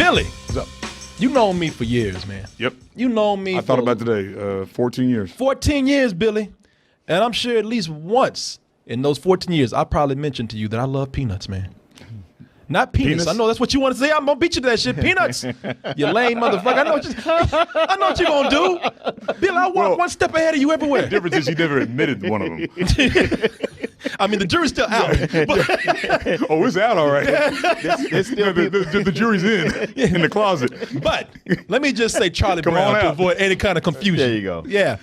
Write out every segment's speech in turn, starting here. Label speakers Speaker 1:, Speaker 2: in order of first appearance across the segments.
Speaker 1: Billy,
Speaker 2: What's up?
Speaker 1: you known me for years, man.
Speaker 2: Yep.
Speaker 1: You known me
Speaker 2: I thought about today. 14 years.
Speaker 1: 14 years, Billy. And I'm sure at least once in those 14 years, I probably mentioned to you that I love peanuts, man. Not penis.
Speaker 2: Penis?
Speaker 1: I know that's what you want to say. I'm gonna beat you to that shit. Peanuts. You lame motherfucker. I know what you gonna do. Bill, I walk one step ahead of you everywhere.
Speaker 2: The difference is he never admitted one of them.
Speaker 1: I mean, the jury's still out. But,
Speaker 2: Oh, it's out all right.
Speaker 3: There's still
Speaker 2: The jury's in the closet.
Speaker 1: but let me just say Charlie
Speaker 2: Come
Speaker 1: Brown
Speaker 2: on
Speaker 1: to
Speaker 2: out.
Speaker 1: avoid any kind of confusion.
Speaker 3: There you go.
Speaker 1: Yeah.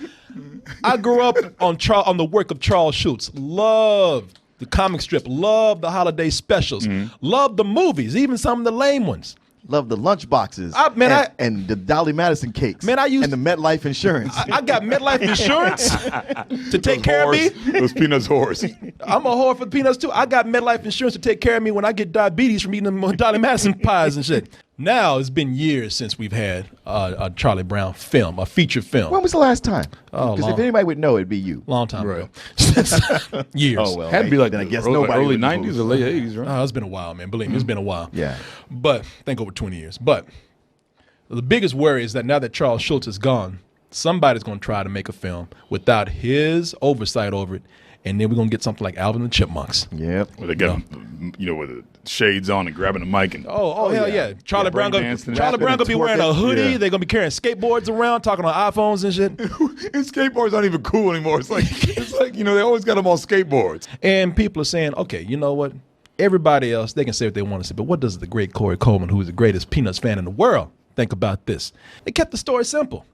Speaker 1: I grew up on the work of Charles Schulz. Loved the comic strip. Loved the holiday specials. Loved the movies, even some of the lame ones.
Speaker 3: Love the lunch boxes and the Dolly Madison cakes.
Speaker 1: Man, I used-
Speaker 3: and the MetLife insurance.
Speaker 1: I got MetLife insurance to take care of me.
Speaker 2: Those peanuts horse.
Speaker 1: I'm a whore for the peanuts too. I got MetLife insurance to take care of me when I get diabetes from eating them Dolly Madison pies and shit. Now it's been years since we've had a Charlie Brown film, a feature film.
Speaker 3: When was the last time?
Speaker 1: Oh,
Speaker 3: Because
Speaker 1: long-
Speaker 3: if anybody would know, it'd be you.
Speaker 1: Long time
Speaker 2: Right.
Speaker 1: ago. Years.
Speaker 3: Oh, well.
Speaker 2: Had to be like
Speaker 3: Then I guess
Speaker 2: early,
Speaker 3: nobody
Speaker 2: early
Speaker 3: would know.
Speaker 2: 90s or late 80s, right?
Speaker 1: Oh, it's been a while, man. Believe me, it's been a while.
Speaker 3: Yeah.
Speaker 1: But I think over 20 years. But the biggest worry is that now that Charles Schulz is gone, somebody's going to try to make a film without his oversight over it. And then we're going to get something like Alvin and the Chipmunks.
Speaker 3: Yep.
Speaker 2: Where they got with the shades on and grabbing the mic and
Speaker 1: Oh, hell yeah. Charlie Brown gonna
Speaker 2: breakdancing.
Speaker 1: Charlie Brown gonna be wearing a
Speaker 3: Twerking.
Speaker 1: hoodie.
Speaker 2: Yeah.
Speaker 1: They're gonna be carrying skateboards around, talking on iPhones and shit.
Speaker 2: and skateboards aren't even cool anymore. It's like they always got them on skateboards.
Speaker 1: And people are saying, okay, you know what? Everybody else, they can say what they want to say, but what does the great Corey Coleman, who is the greatest Peanuts fan in the world, think about this? They kept the story simple.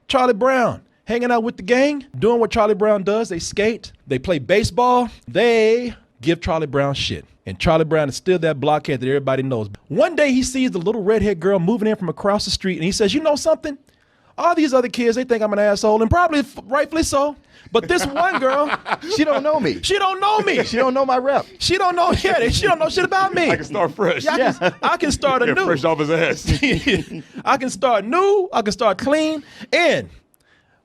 Speaker 1: Charlie Brown hanging out with the gang, doing what Charlie Brown does. They skate, they play baseball, they give Charlie Brown shit. And Charlie Brown is still that blockhead that everybody knows. One day he sees the little redhead girl moving in from across the street and he says, you know something? All these other kids, they think I'm an asshole, and probably rightfully so. But this one girl,
Speaker 3: She don't know me.
Speaker 1: she don't know me.
Speaker 3: She don't know my rep.
Speaker 1: She don't know. Yeah, she don't know shit about me.
Speaker 2: I can start fresh.
Speaker 1: I can start
Speaker 2: Yeah,
Speaker 1: anew.
Speaker 2: fresh off his ass.
Speaker 1: I can start new. I can start clean. And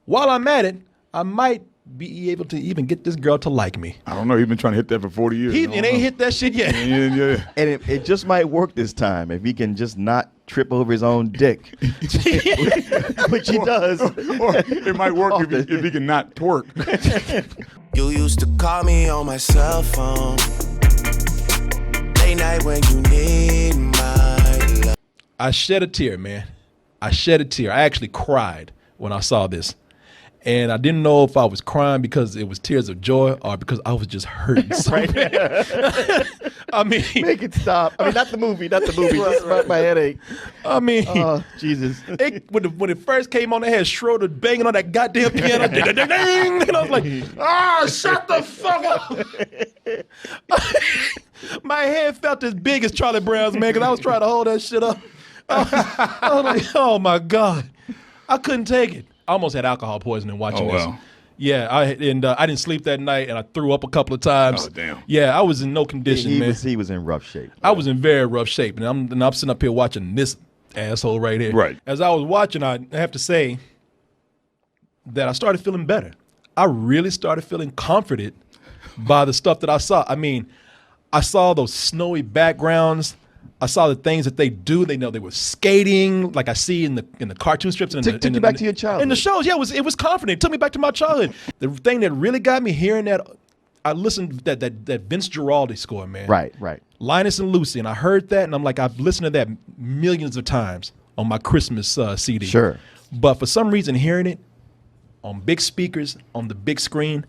Speaker 1: while I'm at it, I might be able to even get this girl to like me.
Speaker 2: I don't know. He's been trying to hit that for 40 years.
Speaker 1: He
Speaker 2: I don't
Speaker 1: ain't
Speaker 2: know.
Speaker 1: hit that shit yet.
Speaker 2: Yeah.
Speaker 3: And it just might work this time if he can just not trip over his own dick, which he does.
Speaker 2: Or it might work if he can not twerk.
Speaker 4: You used to call me on my cell phone. Late night when you need my love.
Speaker 1: I shed a tear, man. I shed a tear. I actually cried when I saw this. And I didn't know if I was crying because it was tears of joy or because I was just hurting so bad. I mean,
Speaker 3: Make it stop. I mean, not the movie, just my headache.
Speaker 1: I mean,
Speaker 3: Oh, Jesus.
Speaker 1: when it first came on, they had Schroeder banging on that goddamn piano. Ding, ding, ding, ding, and I was like, shut the fuck up. My head felt as big as Charlie Brown's, man, because I was trying to hold that shit up. I was like, oh my God. I couldn't take it. I almost had alcohol poisoning watching
Speaker 2: Oh,
Speaker 1: this.
Speaker 2: wow.
Speaker 1: Yeah, I didn't sleep that night, and I threw up a couple of times.
Speaker 2: Oh, damn.
Speaker 1: Yeah, I was in no condition,
Speaker 3: He
Speaker 1: man.
Speaker 3: was in rough shape.
Speaker 1: I was in very rough shape, and I'm sitting up here watching this asshole right here.
Speaker 2: Right.
Speaker 1: As I was watching, I have to say that I started feeling better. I really started feeling comforted by the stuff that I saw. I mean, I saw those snowy backgrounds. I saw the things that they do. They were skating, like I see in the cartoon strips. And
Speaker 3: Took you back to your childhood.
Speaker 1: In the shows, yeah, it was confident. It took me back to my childhood. The thing that really got me hearing that, I listened to that Vince Giraldi score, man.
Speaker 3: Right.
Speaker 1: Linus and Lucy, and I heard that, and I'm like, I've listened to that millions of times on my Christmas CD.
Speaker 3: Sure.
Speaker 1: But for some reason, hearing it on big speakers, on the big screen,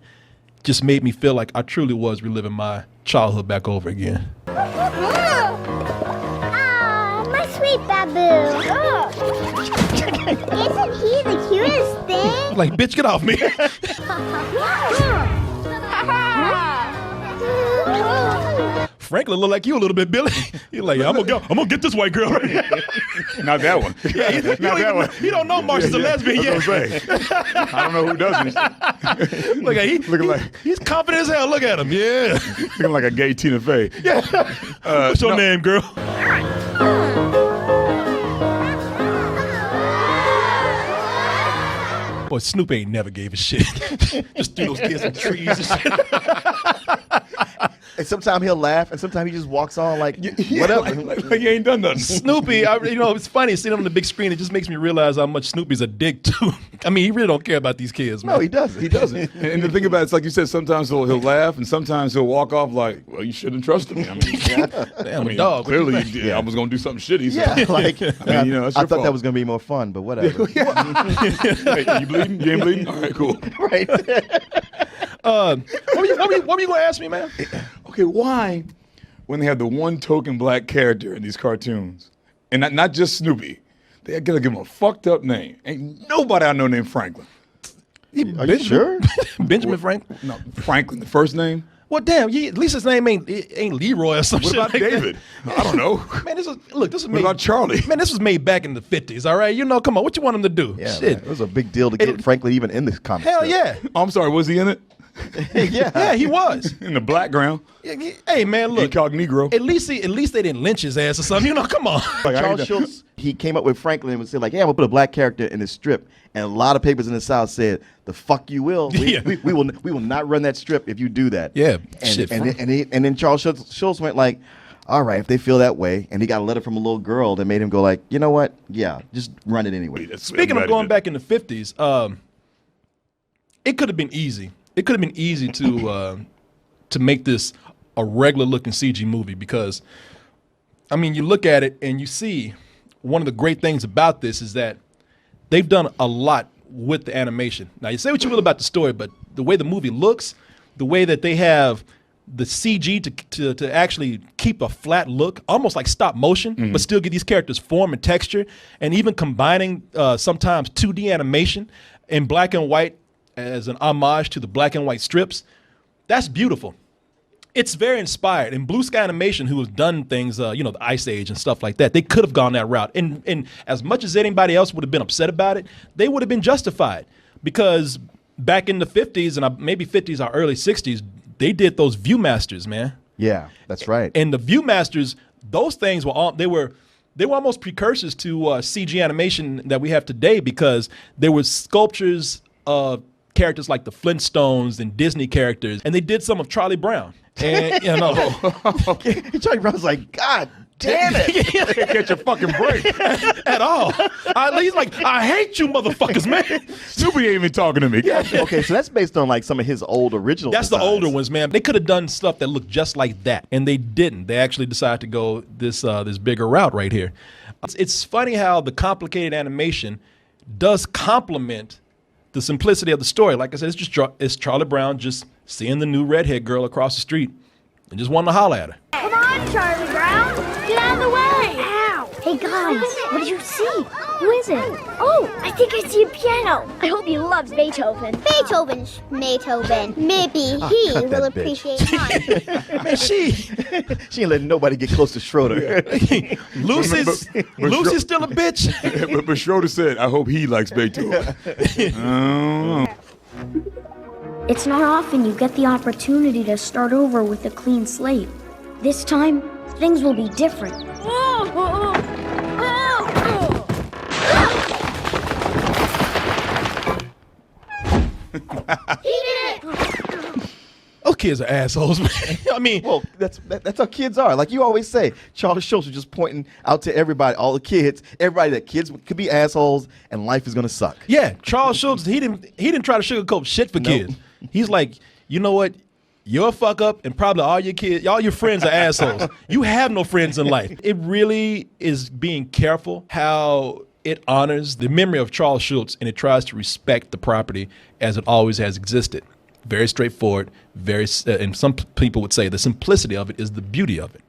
Speaker 1: just made me feel like I truly was reliving my childhood back over again.
Speaker 5: My sweet Babu. Isn't he the cutest thing?
Speaker 1: Like, bitch, get off me. Franklin look like you a little bit, Billy. He's like, I'm gonna get this white girl.
Speaker 2: Not that one. Not that one.
Speaker 1: He don't know Marcia's a lesbian yet.
Speaker 2: That's what I'm saying. I don't know who doesn't.
Speaker 1: Look at
Speaker 2: Looking like
Speaker 1: he's confident as hell. Look at him. Yeah.
Speaker 2: looking like a gay Tina Fey.
Speaker 1: What's your name, girl? Boy, Snoop ain't never gave a shit. Just threw those kids in trees and shit.
Speaker 3: And sometimes he'll laugh, and sometimes he just walks on like whatever.
Speaker 2: Like he ain't done nothing.
Speaker 1: Snoopy, it's funny seeing him on the big screen. It just makes me realize how much Snoopy's a dick too. I mean, he really don't care about these kids, man.
Speaker 3: No, he doesn't.
Speaker 2: He doesn't. And the thing about it's like you said, sometimes he'll laugh, and sometimes he'll walk off like, well, you shouldn't trust me. I mean,
Speaker 1: Damn, a dog.
Speaker 2: clearly you did. I was gonna do something shitty. So.
Speaker 3: Yeah, like
Speaker 2: I mean, it's
Speaker 3: I
Speaker 2: your
Speaker 3: thought that
Speaker 2: fault.
Speaker 3: was gonna be more fun, but whatever.
Speaker 2: Hey, you bleeding? You ain't bleeding? All right, cool.
Speaker 3: Right.
Speaker 1: What were you gonna ask me, man?
Speaker 2: Okay, why, when they have the one token black character in these cartoons, and not just Snoopy, they gotta give him a fucked up name? Ain't nobody I know named Franklin.
Speaker 3: Are you sure?
Speaker 1: Benjamin Franklin.
Speaker 2: No, Franklin, the first name.
Speaker 1: Well, damn, at least his name ain't Leroy or some
Speaker 2: What
Speaker 1: shit
Speaker 2: about
Speaker 1: like that.
Speaker 2: David? I don't know.
Speaker 1: Man, this was
Speaker 2: What
Speaker 1: made.
Speaker 2: about Charlie?
Speaker 1: Man, this was made back in the 50s. All right, come on, what you want him to do?
Speaker 3: Yeah,
Speaker 1: Shit.
Speaker 3: man, it was a big deal to get Franklin even in this comic.
Speaker 1: Hell
Speaker 3: strip.
Speaker 1: yeah.
Speaker 2: Oh, I'm sorry, was he in it?
Speaker 3: Yeah.
Speaker 1: He was.
Speaker 2: In the background.
Speaker 1: Hey, man, look.
Speaker 2: Incognito.
Speaker 1: At least they didn't lynch his ass or something. Come on.
Speaker 2: Like, I
Speaker 3: Charles
Speaker 2: ain't-
Speaker 3: Schultz, he came up with Franklin and would say like, "Yeah, we'll put a black character in this strip." And a lot of papers in the South said, "The fuck you will.
Speaker 1: Yeah.
Speaker 3: We will not run that strip if you do that."
Speaker 1: Yeah,
Speaker 3: And
Speaker 1: shit,
Speaker 3: and then Charles Schultz went like, "All right, if they feel that way," and he got a letter from a little girl that made him go like, "You know what? Yeah, just run it anyway."
Speaker 1: Speaking of going back in the 50s, it could have been easy. It could have been easy to make this a regular looking CG movie because, I mean, you look at it and you see one of the great things about this is that they've done a lot with the animation. Now, you say what you will about the story, but the way the movie looks, the way that they have the CG to actually keep a flat look, almost like stop motion, but still give these characters form and texture, and even combining sometimes 2D animation in black and white as an homage to the black and white strips, that's beautiful. It's very inspired. And Blue Sky Animation, who has done things, the Ice Age and stuff like that, they could have gone that route. And as much as anybody else would have been upset about it, they would have been justified. Because back in the 50s and maybe 50s or early 60s, they did those Viewmasters, man.
Speaker 3: Yeah, that's right.
Speaker 1: And the Viewmasters, those things they were almost precursors to CG animation that we have today because there were sculptures of characters like the Flintstones and Disney characters, and they did some of Charlie Brown. And
Speaker 3: Charlie Brown's like, "God damn it!"
Speaker 2: Can't catch a fucking break.
Speaker 1: at all. He's like, I hate you, motherfuckers, man.
Speaker 2: Snoopy ain't even talking to me.
Speaker 3: Okay, so that's based on like some of his old original.
Speaker 1: That's the
Speaker 3: designs.
Speaker 1: older ones, man. They could have done stuff that looked just like that, and they didn't. They actually decided to go this bigger route right here. It's funny how the complicated animation does complement the simplicity of the story. Like I said, it's Charlie Brown just seeing the new redhead girl across the street and just wanting to holler at her.
Speaker 5: Come on, Charlie Brown. Get out of the way. Ow. Hey, guys, what did you see? Who is it? Oh, I think I see a piano. I hope he loves Beethoven. Beethoven's Beethoven. Maybe he
Speaker 3: cut that
Speaker 5: will
Speaker 3: bitch.
Speaker 5: appreciate mine.
Speaker 1: Man,
Speaker 3: She ain't letting nobody get close to Schroeder.
Speaker 1: Lucy's still a bitch.
Speaker 2: But Schroeder said, I hope he likes Beethoven. I don't know.
Speaker 6: It's not often you get the opportunity to start over with a clean slate. This time, things will be different.
Speaker 1: Those kids are assholes, man. I mean,
Speaker 3: Well, that's how kids are. Like you always say, Charlie Schultz was just pointing out to everybody, all the kids, everybody that kids could be assholes and life is gonna suck.
Speaker 1: yeah, Charles Schultz, he didn't try to sugarcoat shit for kids. He's like, you know what? You're a fuck up, and probably all your friends are assholes. You have no friends in life. It really is being careful how it honors the memory of Charles Schultz, and it tries to respect the property as it always has existed. Very straightforward, and some people would say the simplicity of it is the beauty of it.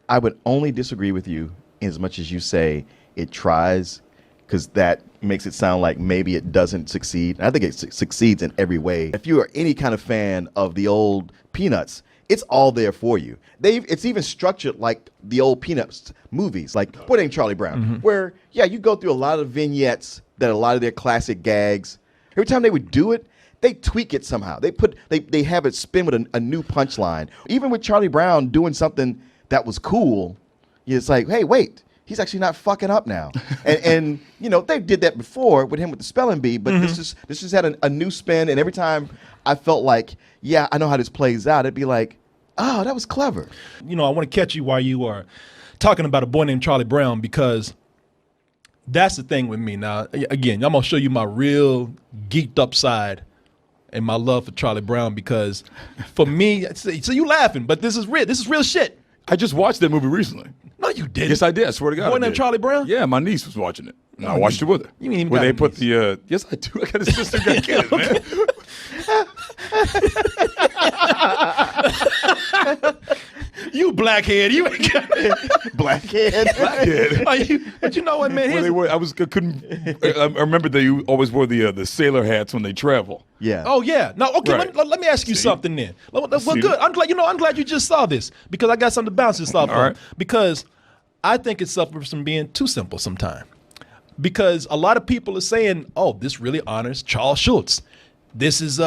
Speaker 3: I would only disagree with you as much as you say it tries, because that makes it sound like maybe it doesn't succeed. And I think it succeeds in every way. If you are any kind of fan of the old Peanuts, it's all there for you. It's even structured like the old Peanuts movies, like What Ain't Charlie Brown, where, yeah, you go through a lot of vignettes that are a lot of their classic gags. Every time they would do it, they tweak it somehow. They have it spin with a new punchline. Even with Charlie Brown doing something that was cool, it's like, hey, wait, he's actually not fucking up now. and they did that before with him with the spelling bee, but this just had a new spin. And every time I felt like, yeah, I know how this plays out, it'd be like, Oh, that was clever.
Speaker 1: You know, I want to catch you while you are talking about a boy named Charlie Brown, because that's the thing with me. Now, again, I'm going to show you my real geeked up side and my love for Charlie Brown, because for me, so you laughing, but this is real. This is real shit.
Speaker 2: I just watched that movie recently.
Speaker 1: No, you didn't.
Speaker 2: Yes, I did. I swear to God.
Speaker 1: Boy
Speaker 2: I
Speaker 1: named
Speaker 2: did.
Speaker 1: Charlie Brown?
Speaker 2: Yeah, my niece was watching it. And I watched it with her.
Speaker 1: You ain't even
Speaker 2: Where
Speaker 1: got
Speaker 2: they
Speaker 1: a
Speaker 2: put
Speaker 1: niece.
Speaker 2: the yes, I do. I got a sister, got kids, man.
Speaker 1: You blackhead. You ain't got
Speaker 3: Blackhead.
Speaker 1: But you know what, man?
Speaker 2: Where
Speaker 1: Here's-
Speaker 2: they were, I remember they always wore the sailor hats when they travel.
Speaker 3: Yeah.
Speaker 1: Oh yeah. No. Okay.
Speaker 2: Right.
Speaker 1: Let me ask you
Speaker 2: See?
Speaker 1: something then. Well,
Speaker 2: See?
Speaker 1: good. I'm glad you just saw this, because I got something to bounce this off
Speaker 2: All
Speaker 1: of.
Speaker 2: right.
Speaker 1: Because I think it suffers from being too simple sometimes. Because a lot of people are saying, "Oh, this really honors Charles Schultz. This is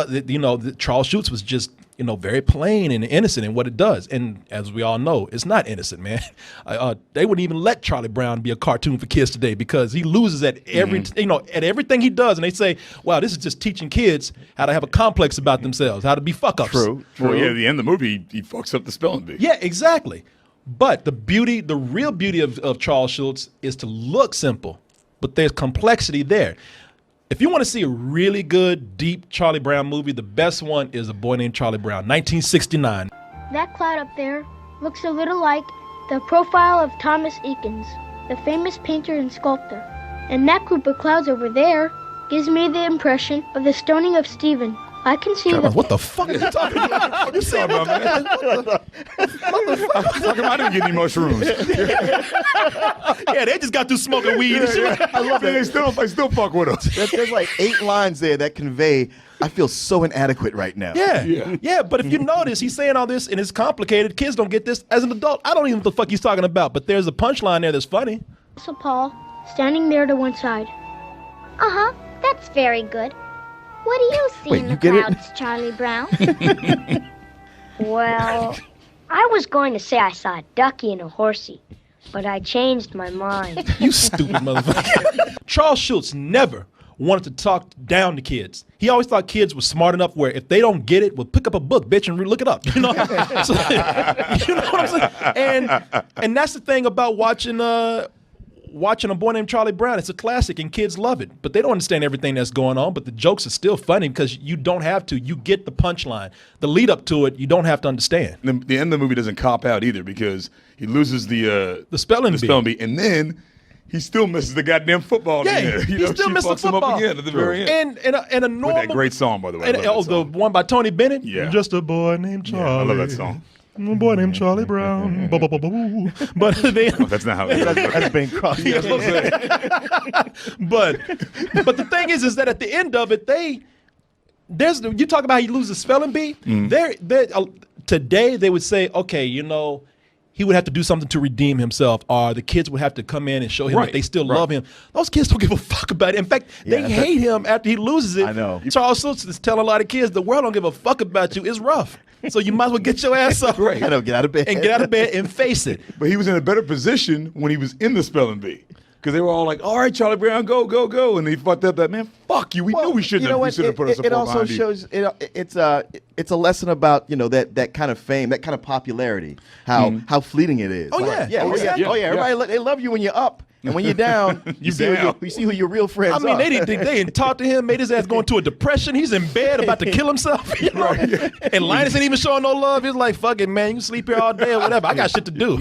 Speaker 1: Charles Schultz was just very plain and innocent in what it does." And as we all know, it's not innocent, man. They wouldn't even let Charlie Brown be a cartoon for kids today, because he loses at at everything he does. And they say, "Wow, this is just teaching kids how to have a complex about themselves, how to be fuck ups."
Speaker 3: True.
Speaker 2: Well, yeah, at the end of the movie, he fucks up the spelling bee.
Speaker 1: Yeah, exactly. But the real beauty of Charles Schultz is to look simple, but there's complexity there. If you want to see a really good, deep Charlie Brown movie, the best one is A Boy Named Charlie Brown, 1969.
Speaker 6: That cloud up there looks a little like the profile of Thomas Eakins, the famous painter and sculptor. And that group of clouds over there gives me the impression of the stoning of Stephen. I can see the...
Speaker 1: What the fuck are you talking about?
Speaker 2: What you talking about, man? Talking about I didn't get any mushrooms.
Speaker 1: Yeah, they just got through smoking weed and shit.
Speaker 2: I love it. They still fuck with us.
Speaker 3: There's like 8 lines there that convey, I feel so inadequate right now.
Speaker 1: Yeah. But if you notice, he's saying all this and it's complicated. Kids don't get this. As an adult, I don't even know what the fuck he's talking about. But there's a punchline there that's funny.
Speaker 6: Apostle Paul standing there to one side.
Speaker 5: Uh-huh. That's very good. What do you see
Speaker 3: Wait,
Speaker 5: in
Speaker 3: you
Speaker 5: the
Speaker 3: get it?
Speaker 5: clouds, Charlie Brown?
Speaker 6: Well, I was going to say I saw a ducky and a horsey, but I changed my mind.
Speaker 1: You stupid motherfucker. Charles Schultz never wanted to talk down to kids. He always thought kids were smart enough where if they don't get it, well, pick up a book, bitch, and look it up. You know, so, you know what I'm saying? And that's the thing about watching A Boy Named Charlie Brown. It's a classic and kids love it, but they don't understand everything that's going on. But the jokes are still funny because you don't have to. You get the punchline. The lead up to it, you don't have to understand.
Speaker 2: The end of the movie doesn't cop out either, because he loses the
Speaker 1: spelling bee.
Speaker 2: and then he still misses the goddamn football.
Speaker 1: Yeah,
Speaker 2: in there.
Speaker 1: he still
Speaker 2: she
Speaker 1: missed the
Speaker 2: fucks him
Speaker 1: football.
Speaker 2: up again at the very end.
Speaker 1: And a normal.
Speaker 2: With that great song, by the way. I
Speaker 1: And,
Speaker 2: love that
Speaker 1: the
Speaker 2: song.
Speaker 1: one by Tony Bennett.
Speaker 2: Yeah.
Speaker 1: Just a boy named Charlie.
Speaker 2: Yeah, I love that song.
Speaker 1: A boy named Charlie Brown. But they,
Speaker 2: Oh, that's not how it is.
Speaker 3: That's been crossed.
Speaker 1: but the thing is that at the end of it, you talk about how he loses spelling bee. Today they would say, okay, he would have to do something to redeem himself, or the kids would have to come in and show him that they still love him. Those kids don't give a fuck about it. In fact, they hate him after he loses it.
Speaker 3: I know.
Speaker 1: Charles Schultz is telling a lot of kids, the world don't give a fuck about you. It's rough. So you might as well get your ass up
Speaker 2: Right.
Speaker 3: I know, get out of bed.
Speaker 1: and get out of bed and face it.
Speaker 2: But he was in a better position when he was in the spelling bee. Because they were all like, all right, Charlie Brown, go, go, go. And he fucked up that, man, fuck you. We knew we shouldn't have put a support
Speaker 3: It also
Speaker 2: behind you.
Speaker 3: shows it's a lesson about that kind of fame, that kind of popularity, how fleeting it is.
Speaker 1: Oh, yeah.
Speaker 3: Everybody, they love you when you're up, and when you're down, you see who your real friends
Speaker 1: I mean,
Speaker 3: are.
Speaker 1: they didn't talk to him, made his ass go into a depression. He's in bed about to kill himself. You know? And Linus ain't even showing no love. He's like, fuck it, man. You can sleep here all day or whatever. I got shit to do.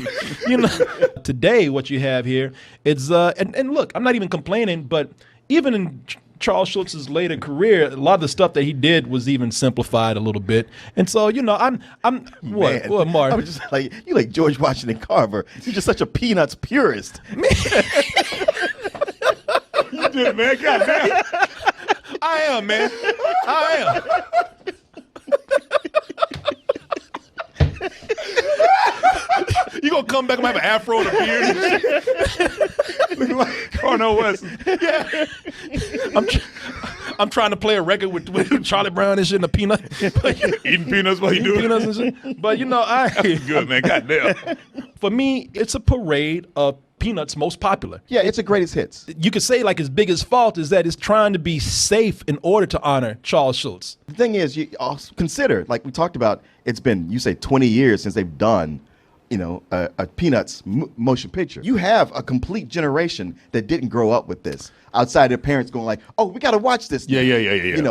Speaker 1: Today, what you have here is, and look, I'm not even complaining, but even in Charles Schultz's later career, a lot of the stuff that he did was even simplified a little bit. And so, I'm what, Mark?
Speaker 3: I'm just like, you like George Washington Carver. You're just such a Peanuts purist.
Speaker 2: You did, man. Goddamn.
Speaker 1: I am, man. I am. You gonna come back and have an afro and a beard?
Speaker 2: Looking like Cornel West.
Speaker 1: I'm trying to play a record with Charlie Brown and shit and a peanut.
Speaker 2: Eating peanuts while you do it.
Speaker 1: Peanuts and shit. But
Speaker 2: Good, man. Goddamn.
Speaker 1: for me, it's a parade of Peanuts' most popular.
Speaker 3: Yeah, it's a greatest hits.
Speaker 1: You could say like his biggest fault is that it's trying to be safe in order to honor Charles Schulz.
Speaker 3: The thing is, you also consider, like we talked about, it's been, you say 20 years since they've done, a Peanuts motion picture. You have a complete generation that didn't grow up with this. Outside their parents going like, oh, we got to watch this.
Speaker 2: Yeah.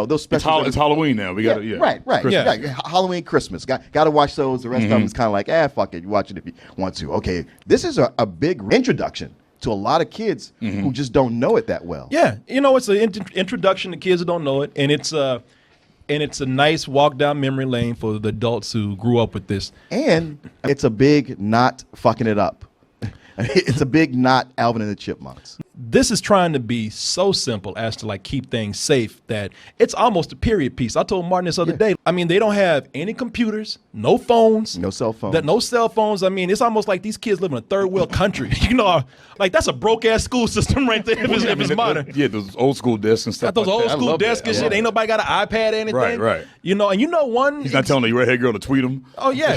Speaker 3: Those special.
Speaker 2: It's Halloween now. We got to,
Speaker 3: Right.
Speaker 2: Christmas.
Speaker 3: Yeah. Halloween, Christmas. Got to watch those. The rest of them is kind of like, fuck it. You watch it if you want to. Okay, this is a big introduction to a lot of kids who just don't know it that well.
Speaker 1: Yeah, it's an introduction to kids who don't know it, and it's a nice walk down memory lane for the adults who grew up with this.
Speaker 3: And it's a big not fucking it up. It's a big not Alvin and the Chipmunks.
Speaker 1: This is trying to be so simple as to like keep things safe that it's almost a period piece. I told Martin this other day. I mean, they don't have any computers, no phones,
Speaker 3: No cell phones.
Speaker 1: no cell phones. I mean, it's almost like these kids live in a third world country. Like that's a broke ass school system right there. If it's modern.
Speaker 2: Yeah, those old school desks and stuff.
Speaker 1: Got those
Speaker 2: like
Speaker 1: old
Speaker 2: that. I
Speaker 1: school
Speaker 2: love that.
Speaker 1: desks and
Speaker 2: I
Speaker 1: shit.
Speaker 2: love
Speaker 1: Ain't
Speaker 2: that.
Speaker 1: nobody got an iPad or anything.
Speaker 2: Right.
Speaker 1: And one.
Speaker 2: He's not telling the redhead girl to tweet him.
Speaker 1: Oh yeah.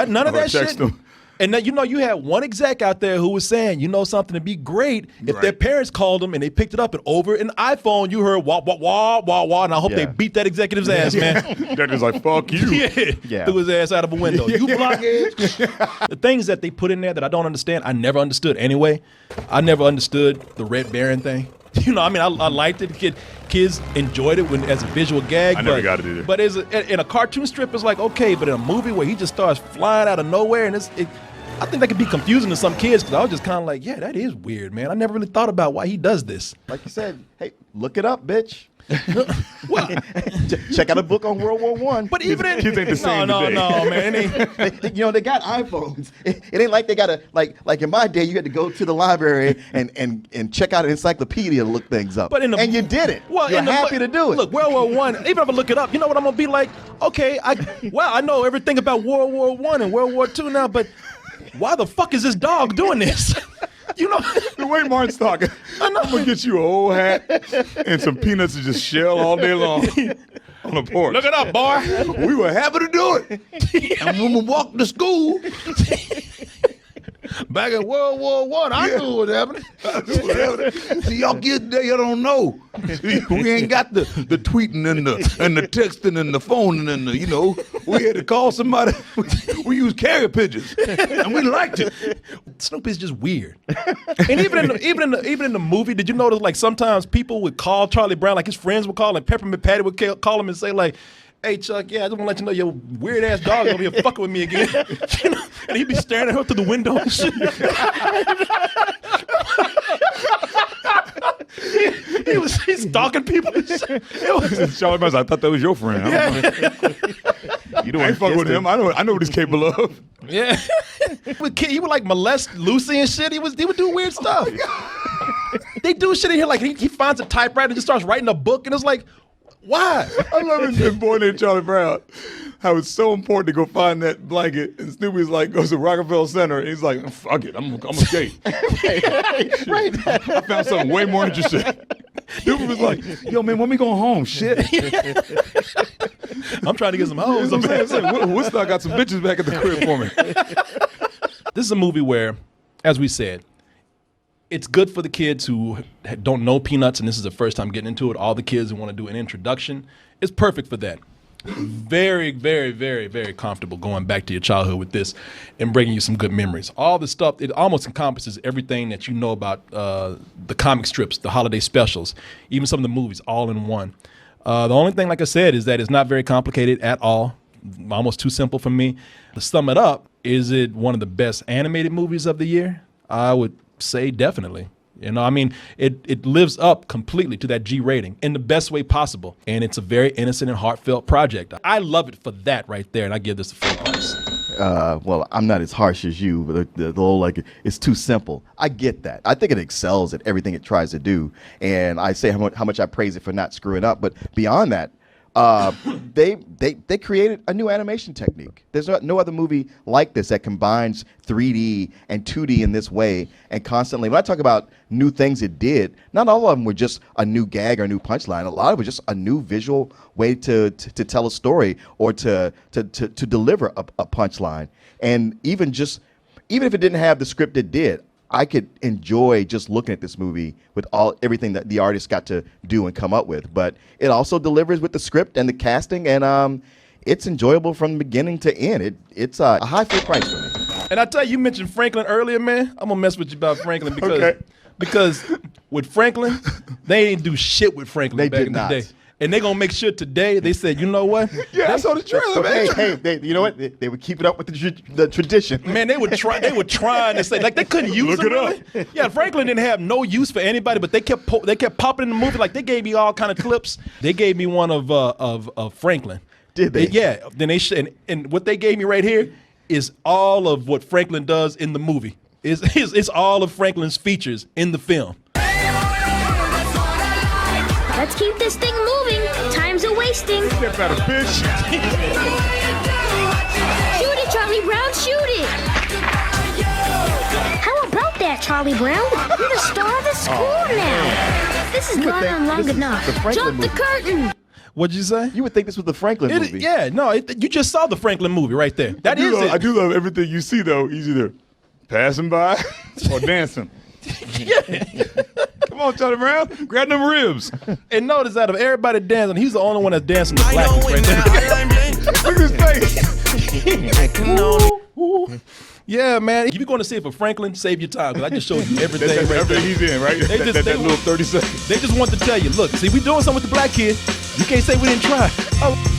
Speaker 1: None of
Speaker 2: Or
Speaker 1: that
Speaker 2: text
Speaker 1: shit.
Speaker 2: them.
Speaker 1: And then, you had one exec out there who was saying, something to be great if their parents called them and they picked it up and over an iPhone, you heard wah, wah, wah, wah, wah, and I hope they beat that executive's ass, man.
Speaker 2: That is like, fuck you.
Speaker 3: Yeah.
Speaker 1: Threw his ass out of a window. You blockhead. The things that they put in there that I don't understand, I never understood anyway. I never understood the Red Baron thing. I liked it. Kids enjoyed it as a visual gag.
Speaker 2: I never got it either.
Speaker 1: But in a cartoon strip, it's like, okay, but in a movie where he just starts flying out of nowhere, and I think that could be confusing to some kids because I was just kind of like, yeah, that is weird, man. I never really thought about why he does this.
Speaker 3: Like you said, hey, look it up, bitch. Check out a book on World War One.
Speaker 1: But even in
Speaker 2: kids ain't the same
Speaker 1: no,
Speaker 2: today.
Speaker 1: man.
Speaker 3: They got iPhones. It ain't like they gotta like in my day you had to go to the library and check out an encyclopedia to look things up.
Speaker 1: But
Speaker 3: and you did it. You're happy to do it.
Speaker 1: Look, World War One. Even if I look it up, you know what I'm gonna be like? Okay, I know everything about World War One and World War Two now, but why the fuck is this dog doing this?
Speaker 2: The way Martin's talking, I'm gonna get you an old hat and some peanuts to just shell all day long on the porch.
Speaker 1: Look it up, boy.
Speaker 2: We were happy to do it. And when we walked to school,
Speaker 1: Back in World War One, I knew what happened.
Speaker 2: see, y'all kids today, y'all don't know. We ain't got the tweeting and the texting and the phoning and we had to call somebody. We used carrier pigeons, and we liked it.
Speaker 1: Snoopy's just weird. And even in the movie, did you notice like sometimes people would call Charlie Brown, like his friends would call him, Peppermint Patty would call him and say like, hey Chuck, I just want to let you know your weird ass dog over here fucking with me again. And he'd be staring at her through the window and shit. He's stalking people and shit.
Speaker 2: Charlie Brown, I thought that was your friend. You don't fuck with him. I know what he's capable of.
Speaker 1: Yeah. He would like molest Lucy and shit. He would do weird stuff. They do shit in here like he finds a typewriter and just starts writing a book and it's like, why?
Speaker 2: I love it in Boy Named Charlie Brown. How it's so important to go find that blanket. And Snoopy's like, goes to Rockefeller Center. And he's like, fuck it, I'm gonna skate.
Speaker 3: Right.
Speaker 2: I found something way more interesting. Snoopy was like, yo, man, when we going home? Shit.
Speaker 1: I'm trying to get some hoes.
Speaker 2: I'm saying, Woodstock got some bitches back at the crib for me.
Speaker 1: This is a movie where, as we said, it's good for the kids who don't know Peanuts, and this is the first time getting into it. All the kids who want to do an introduction. It's perfect for that. Very, very, very, very comfortable going back to your childhood with this and bringing you some good memories. All the stuff, it almost encompasses everything that you know about the comic strips, the holiday specials, even some of the movies, all in one. The only thing, like I said, is that it's not very complicated at all. Almost too simple for me. To sum it up, is it one of the best animated movies of the year? I would say definitely. It lives up completely to that G rating in the best way possible. And it's a very innocent and heartfelt project. I love it for that right there, and I give this a full price.
Speaker 3: Well, I'm not as harsh as you, but the whole like it's too simple. I get that. I think it excels at everything it tries to do, and I say how much I praise it for not screwing up. But beyond that, they created a new animation technique. There's no other movie like this that combines 3D and 2D in this way and constantly. When I talk about new things it did, not all of them were just a new gag or a new punchline. A lot of it was just a new visual way to tell a story or to deliver a punchline. And even if it didn't have the script it did, I could enjoy just looking at this movie with everything that the artist got to do and come up with. But it also delivers with the script and the casting, and it's enjoyable from beginning to end. It's a high full price for me.
Speaker 1: And I tell you mentioned Franklin earlier, man. I'm gonna mess with you about Franklin because with Franklin, they didn't do shit with Franklin
Speaker 3: They
Speaker 1: back
Speaker 3: did
Speaker 1: in
Speaker 3: not.
Speaker 1: the day. And they gonna make sure today they said, you know what?
Speaker 2: Yeah, I saw the trailer, man.
Speaker 3: Hey, you know what? They would keep it up with the tradition.
Speaker 1: Man, they would try. They were trying to say like they couldn't use
Speaker 2: Look
Speaker 1: him.
Speaker 2: it
Speaker 1: Really. Yeah, Franklin didn't have no use for anybody, but they kept popping in the movie. Like they gave me all kind of clips. They gave me one of Franklin.
Speaker 3: Did they?
Speaker 1: Yeah. Then they and what they gave me right here is all of what Franklin does in the movie. It's all of Franklin's features in the film.
Speaker 5: Let's keep this thing moving. Time's a wasting.
Speaker 2: Step out of bitch.
Speaker 5: Shoot it, Charlie Brown, shoot it! How about that, Charlie Brown? You're the star of the school now. This has gone on long enough.
Speaker 3: the Franklin
Speaker 5: Jump the
Speaker 3: movie.
Speaker 5: curtain.
Speaker 1: What'd you say?
Speaker 3: You would think this was the Franklin movie.
Speaker 1: You just saw the Franklin movie right there. That is it.
Speaker 2: I do love everything you see, though. He's either passing by or dancing. Come on, Charlie Brown. Grab them ribs.
Speaker 1: And notice out of everybody dancing, he's the only one that's dancing the
Speaker 4: I
Speaker 1: black
Speaker 4: know
Speaker 1: right
Speaker 4: when
Speaker 1: there.
Speaker 2: Look at his face.
Speaker 1: Yeah, man. If you're going to see it for Franklin, save your time, because I just showed you everything
Speaker 2: That's
Speaker 1: right
Speaker 2: everything
Speaker 1: there.
Speaker 2: he's in, right?
Speaker 1: They
Speaker 2: That little 30 seconds.
Speaker 1: They just want to tell you, look, see, we doing something with the black kid. You can't say we didn't try. Oh.